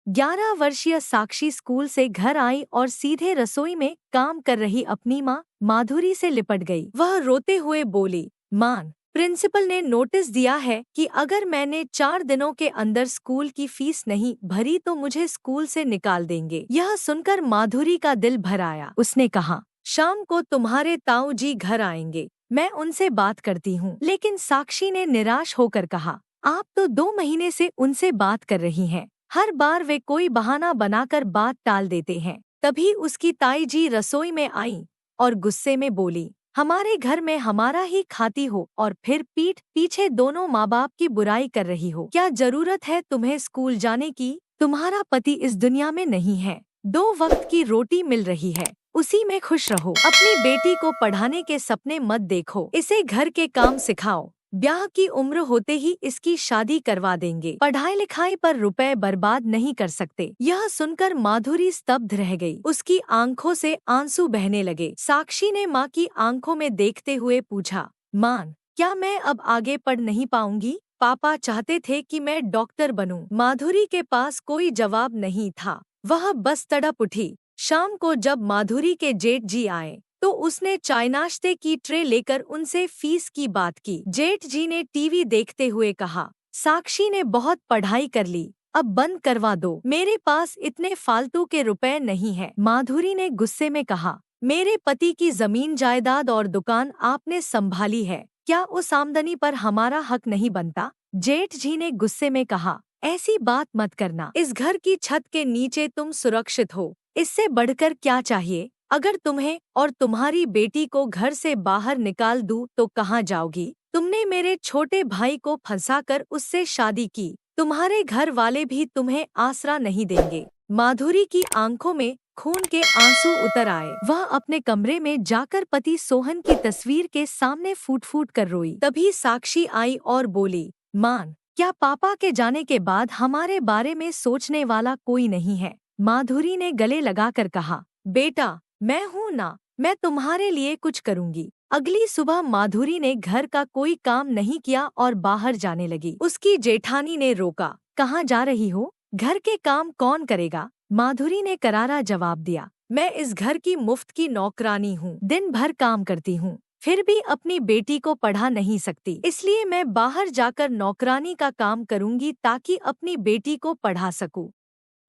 11 वर्षीय साक्षी स्कूल से घर आई और सीधे रसोई में काम कर रही अपनी माँ माधुरी से लिपट गई। वह रोते हुए बोली, मान, प्रिंसिपल ने नोटिस दिया है कि अगर मैंने 4 दिनों के अंदर स्कूल की फीस नहीं भरी तो मुझे स्कूल से निकाल देंगे। यह सुनकर माधुरी का दिल भर आया। उसने कहा, शाम को तुम्हारे ताऊ जी घर आएंगे, मैं उनसे बात करती हूँ। लेकिन साक्षी ने निराश होकर कहा, आप तो 2 महीने से उनसे बात कर रही हैं। हर बार वे कोई बहाना बनाकर बात टाल देते हैं। तभी उसकी ताई जी रसोई में आई और गुस्से में बोली, हमारे घर में हमारा ही खाती हो और फिर पीठ पीछे दोनों माँ बाप की बुराई कर रही हो। क्या जरूरत है तुम्हें स्कूल जाने की? तुम्हारा पति इस दुनिया में नहीं है, 2 वक्त की रोटी मिल रही है, उसी में खुश रहो। अपनी बेटी को पढ़ाने के सपने मत देखो, इसे घर के काम सिखाओ। ब्याह की उम्र होते ही इसकी शादी करवा देंगे। पढ़ाई लिखाई पर रुपए बर्बाद नहीं कर सकते। यह सुनकर माधुरी स्तब्ध रह गई। उसकी आंखों से आंसू बहने लगे। साक्षी ने माँ की आंखों में देखते हुए पूछा, मान, क्या मैं अब आगे पढ़ नहीं पाऊंगी? पापा चाहते थे कि मैं डॉक्टर बनूं। माधुरी के पास कोई जवाब नहीं था। वह बस तड़प उठी। शाम को जब माधुरी के जेठ जी आए तो उसने चाय नाश्ते की ट्रे लेकर उनसे फीस की बात की। जेठ जी ने टीवी देखते हुए कहा, साक्षी ने बहुत पढ़ाई कर ली, अब बंद करवा दो, मेरे पास इतने फालतू के रुपए नहीं है। माधुरी ने गुस्से में कहा, मेरे पति की जमीन जायदाद और दुकान आपने संभाली है, क्या उस आमदनी पर हमारा हक नहीं बनता? जेठ जी ने गुस्से में कहा, ऐसी बात मत करना, इस घर की छत के नीचे तुम सुरक्षित हो, इससे बढ़कर क्या चाहिए? अगर तुम्हें और तुम्हारी बेटी को घर से बाहर निकाल दूं तो कहाँ जाओगी? तुमने मेरे छोटे भाई को फंसाकर उससे शादी की, तुम्हारे घर वाले भी तुम्हें आसरा नहीं देंगे। माधुरी की आंखों में खून के आंसू उतर आए। वह अपने कमरे में जाकर पति सोहन की तस्वीर के सामने फूट फूट कर रोई। तभी साक्षी आई और बोली, मान, क्या पापा के जाने के बाद हमारे बारे में सोचने वाला कोई नहीं है? माधुरी ने गले लगाकर कहा, बेटा, मैं हूँ ना, मैं तुम्हारे लिए कुछ करूँगी। अगली सुबह माधुरी ने घर का कोई काम नहीं किया और बाहर जाने लगी। उसकी जेठानी ने रोका, कहाँ जा रही हो? घर के काम कौन करेगा? माधुरी ने करारा जवाब दिया, मैं इस घर की मुफ्त की नौकरानी हूँ, दिन भर काम करती हूँ, फिर भी अपनी बेटी को पढ़ा नहीं सकती, इसलिए मैं बाहर जाकर नौकरानी का काम करूँगी ताकि अपनी बेटी को पढ़ा सकूँ।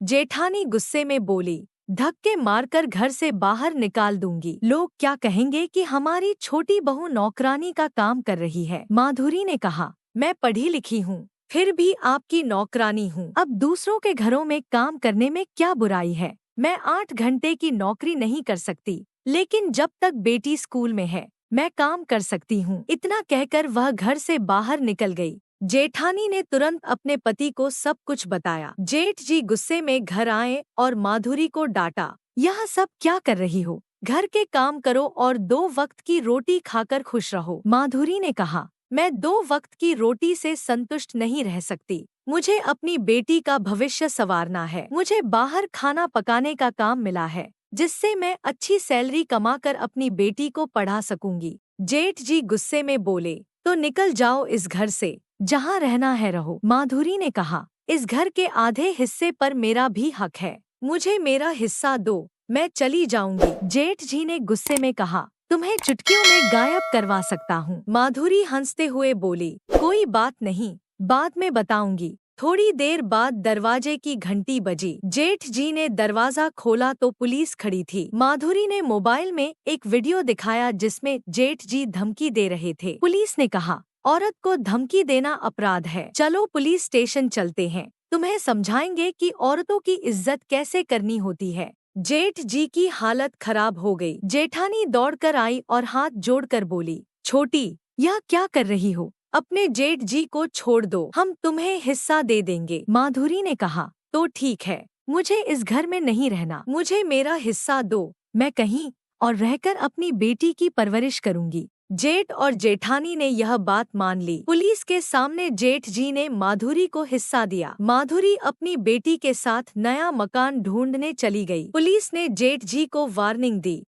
जेठानी गुस्से में बोली, धक्के मारकर घर से बाहर निकाल दूंगी। लोग क्या कहेंगे कि हमारी छोटी बहू नौकरानी का काम कर रही है। माधुरी ने कहा, मैं पढ़ी लिखी हूँ, फिर भी आपकी नौकरानी हूँ। अब दूसरों के घरों में काम करने में क्या बुराई है? मैं 8 घंटे की नौकरी नहीं कर सकती, लेकिन जब तक बेटी स्कूल में है मैं काम कर सकती हूँ। इतना कहकर वह घर से बाहर निकल गई। जेठानी ने तुरंत अपने पति को सब कुछ बताया। जेठ जी गुस्से में घर आए और माधुरी को डांटा, यह सब क्या कर रही हो? घर के काम करो और 2 वक्त की रोटी खाकर खुश रहो। माधुरी ने कहा, मैं 2 वक्त की रोटी से संतुष्ट नहीं रह सकती, मुझे अपनी बेटी का भविष्य संवारना है। मुझे बाहर खाना पकाने का काम मिला है, जिससे मैं अच्छी सैलरी कमाकर अपनी बेटी को पढ़ा सकूंगी। जेठ जी गुस्से में बोले, तो निकल जाओ इस घर से, जहाँ रहना है रहो। माधुरी ने कहा, इस घर के आधे हिस्से पर मेरा भी हक है, मुझे मेरा हिस्सा दो, मैं चली जाऊंगी। जेठ जी ने गुस्से में कहा, तुम्हें चुटकियों में गायब करवा सकता हूँ। माधुरी हंसते हुए बोली, कोई बात नहीं, बाद में बताऊंगी। थोड़ी देर बाद दरवाजे की घंटी बजी। जेठ जी ने दरवाजा खोला तो पुलिस खड़ी थी। माधुरी ने मोबाइल में एक वीडियो दिखाया जिसमें जेठ जी धमकी दे रहे थे। पुलिस ने कहा, औरत को धमकी देना अपराध है, चलो पुलिस स्टेशन चलते हैं, तुम्हें समझाएंगे कि औरतों की इज्जत कैसे करनी होती है। जेठ जी की हालत खराब हो गई। जेठानी दौड़कर आई और हाथ जोड़कर बोली, छोटी, यह क्या कर रही हो? अपने जेठ जी को छोड़ दो, हम तुम्हें हिस्सा दे देंगे। माधुरी ने कहा, तो ठीक है, मुझे इस घर में नहीं रहना, मुझे मेरा हिस्सा दो, मैं कहीं और रहकर अपनी बेटी की परवरिश करूंगी। जेठ और जेठानी ने यह बात मान ली। पुलिस के सामने जेठ जी ने माधुरी को हिस्सा दिया। माधुरी अपनी बेटी के साथ नया मकान ढूंढने चली गई। पुलिस ने जेठ जी को वार्निंग दी,